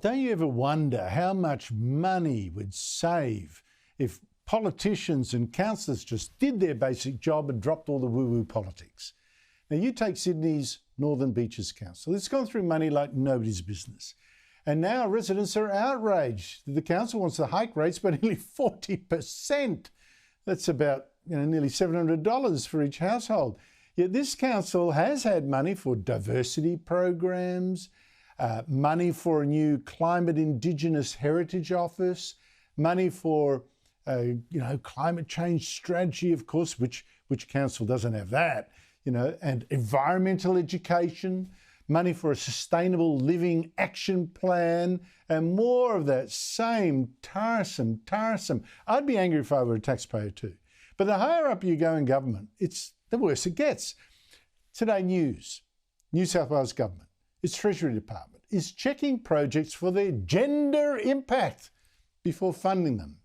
Don't you ever wonder how much money would save if politicians and councillors just did their basic job and dropped all the woo-woo politics? Now, you take Sydney's Northern Beaches Council. It's gone through money like nobody's business. And now residents are outraged. The council wants to hike rates by nearly 40%. That's about nearly $700 for each household. Yet this council has had money for diversity programs, money for a new climate Indigenous heritage office, money for climate change strategy, of course, which council doesn't have that, and environmental education, money for a sustainable living action plan, and more of that same tiresome. I'd be angry if I were a taxpayer too. But the higher up you go in government, it's the worse it gets. Today News, New South Wales Government, its Treasury Department, is checking projects for their gender impact before funding them,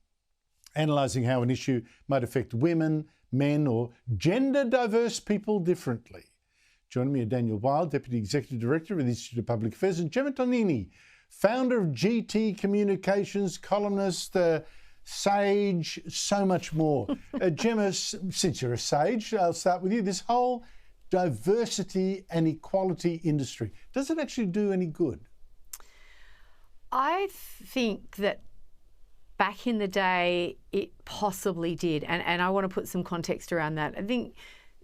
analysing how an issue might affect women, men or gender diverse people differently. Joining me are Daniel Wild, Deputy Executive Director of the Institute of Public Affairs, and Gemma Tonini, founder of GT Communications, columnist, sage, so much more. Gemma, since you're a sage, I'll start with you. This whole diversity and equality industry, does it actually do any good? I think that back in the day, it possibly did. And I want to put some context around that. I think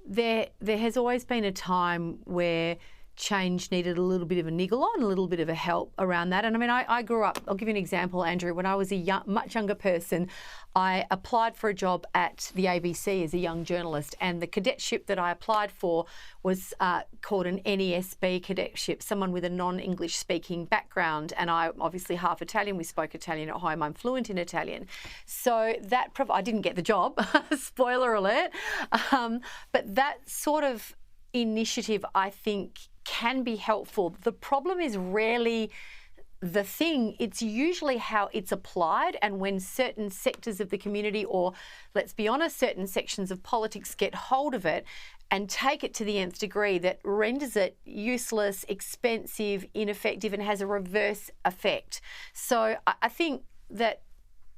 there has always been a time where change needed a little bit of a niggle on, a little bit of a help around that. And I mean, I grew up, I'll give you an example, Andrew. When I was a much younger person, I applied for a job at the ABC as a young journalist, and the cadetship that I applied for was called an NESB cadetship, someone with a non-English speaking background. And I'm obviously half Italian. We spoke Italian at home. I'm fluent in Italian. So that, I didn't get the job, spoiler alert. But that sort of initiative, I think, can be helpful. The problem is rarely the thing. It's usually how it's applied, and when certain sectors of the community, or let's be honest, certain sections of politics get hold of it and take it to the nth degree, that renders it useless, expensive, ineffective, and has a reverse effect. So I think that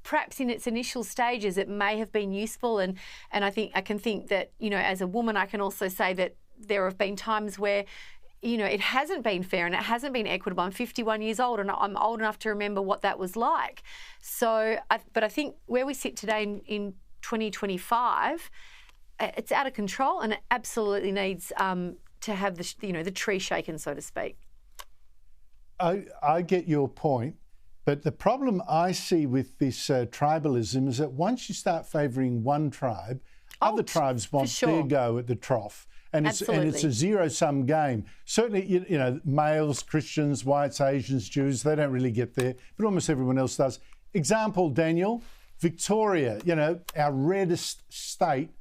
perhaps in its initial stages it may have been useful, and I think I can think that, as a woman, I can also say that there have been times where it hasn't been fair and it hasn't been equitable. I'm 51 years old and I'm old enough to remember what that was like. So, but I think where we sit today in 2025, it's out of control, and it absolutely needs to have the tree shaken, so to speak. I get your point, but the problem I see with this tribalism is that once you start favouring one tribe, other tribes want their go at the trough. And it's a zero-sum game. Certainly, males, Christians, whites, Asians, Jews, they don't really get there, but almost everyone else does. Example, Daniel, Victoria, our reddest state,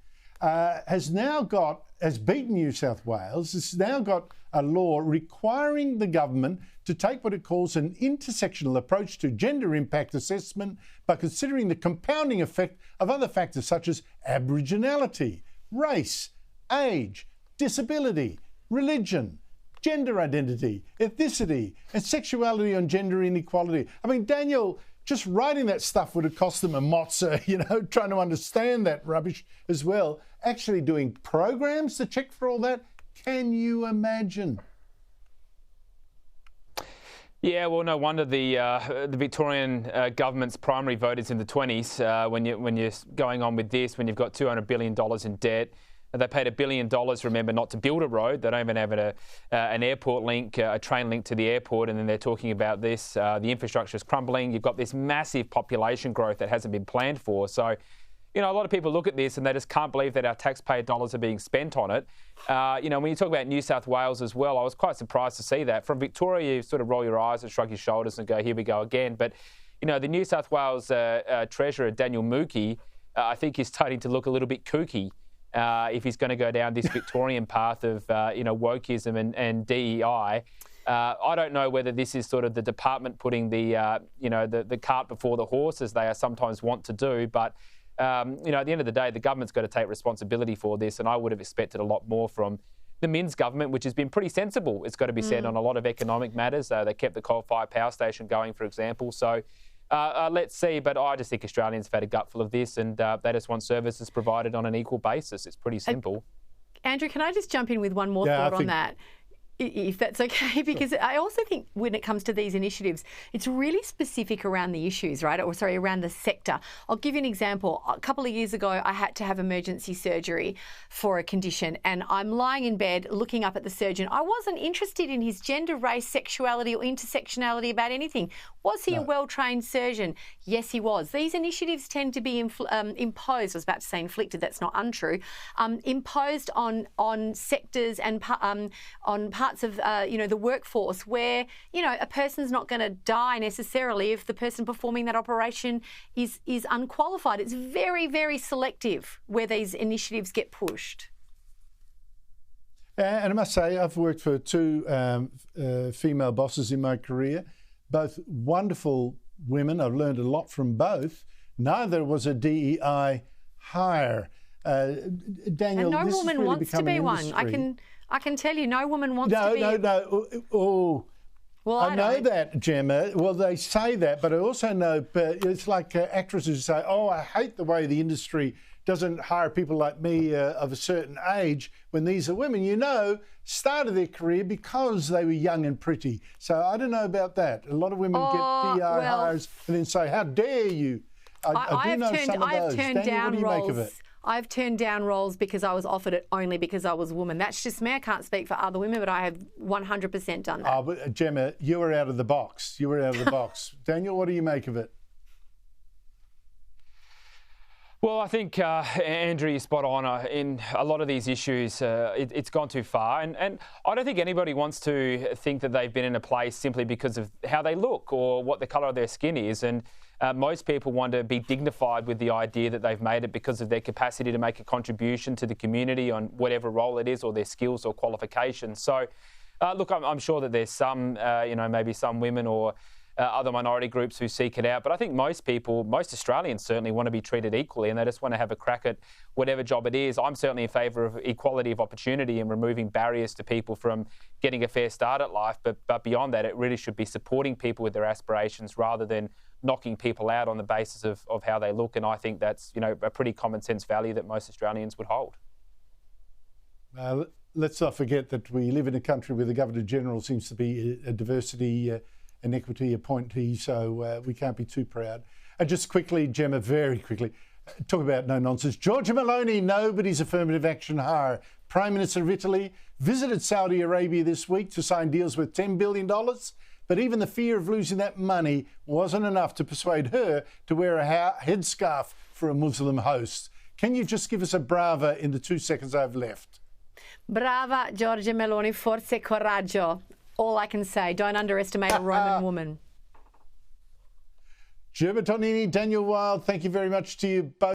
has beaten New South Wales. It's now got a law requiring the government to take what it calls an intersectional approach to gender impact assessment by considering the compounding effect of other factors such as Aboriginality, race, age, disability, religion, gender identity, ethnicity, and sexuality on gender inequality. I mean, Daniel, just writing that stuff would have cost them a mozza, trying to understand that rubbish as well. Actually doing programs to check for all that, can you imagine? Yeah, well, no wonder the Victorian government's primary vote is in the 20s when you're going on with this, when you've got $200 billion in debt. They paid $1 billion, remember, not to build a road. They don't even have an airport link, a train link to the airport, and then they're talking about this. The infrastructure is crumbling. You've got this massive population growth that hasn't been planned for. So, a lot of people look at this and they just can't believe that our taxpayer dollars are being spent on it. When you talk about New South Wales as well, I was quite surprised to see that. From Victoria, you sort of roll your eyes and shrug your shoulders and go, here we go again. But, the New South Wales Treasurer, Daniel Mookhey, I think is starting to look a little bit kooky. If he's going to go down this Victorian path of, wokeism and DEI. I don't know whether this is sort of the department putting the cart before the horse, as they are sometimes want to do. But, at the end of the day, the government's got to take responsibility for this. And I would have expected a lot more from the Minns government, which has been pretty sensible, it's got to be said, on a lot of economic matters. They kept the coal-fired power station going, for example. So let's see. But I just think Australians have had a gutful of this, and they just want services provided on an equal basis. It's pretty simple. Andrew, can I just jump in with one more thought on that? If that's okay, because I also think when it comes to these initiatives, it's really specific around the issues, right? Or sorry, around the sector. I'll give you an example. A couple of years ago, I had to have emergency surgery for a condition, and I'm lying in bed looking up at the surgeon. I wasn't interested in his gender, race, sexuality or intersectionality about anything. Was he a well-trained surgeon? Yes, he was. These initiatives tend to be imposed. I was about to say inflicted. That's not untrue. Imposed on sectors and on parts of the workforce where a person's not going to die necessarily if the person performing that operation is unqualified. It's very, very selective where these initiatives get pushed. And I must say, I've worked for two female bosses in my career, both wonderful women. I've learned a lot from both. Neither was a DEI hire. Daniel, and no this woman really wants to be one. I can tell you, no woman wants to be. No. Oh, well, I know that, Gemma. Well, they say that, but I also know, but it's like actresses who say, "Oh, I hate the way the industry doesn't hire people like me of a certain age when these are women." Started their career because they were young and pretty. So I don't know about that. A lot of women get DI hires and then say, "How dare you?" I do know some of those. Daniel, what do you make of it? I've turned down roles because I was offered it only because I was a woman. That's just me. I can't speak for other women, but I have 100% done that. But Gemma, you were out of the box. Daniel, what do you make of it? Well, I think, Andrew, you're spot on. In a lot of these issues, it's gone too far. And I don't think anybody wants to think that they've been in a place simply because of how they look or what the colour of their skin is. And most people want to be dignified with the idea that they've made it because of their capacity to make a contribution to the community on whatever role it is or their skills or qualifications. So, look, I'm sure that there's some, maybe some women or other minority groups who seek it out. But I think most Australians certainly want to be treated equally and they just want to have a crack at whatever job it is. I'm certainly in favour of equality of opportunity and removing barriers to people from getting a fair start at life. But beyond that, it really should be supporting people with their aspirations rather than knocking people out on the basis of how they look. And I think that's, a pretty common sense value that most Australians would hold. Let's not forget that we live in a country where the Governor-General seems to be a diversity and equity appointee, so we can't be too proud. And just quickly, Gemma, very quickly, talk about no nonsense. Giorgia Meloni, nobody's affirmative action hire. Prime Minister of Italy visited Saudi Arabia this week to sign deals worth $10 billion. But even the fear of losing that money wasn't enough to persuade her to wear a headscarf for a Muslim host. Can you just give us a brava in the 2 seconds I've left? Brava, Giorgia Meloni, forza e coraggio. All I can say, don't underestimate a Roman woman. Gemma Tonini, Daniel Wild, thank you very much to you both.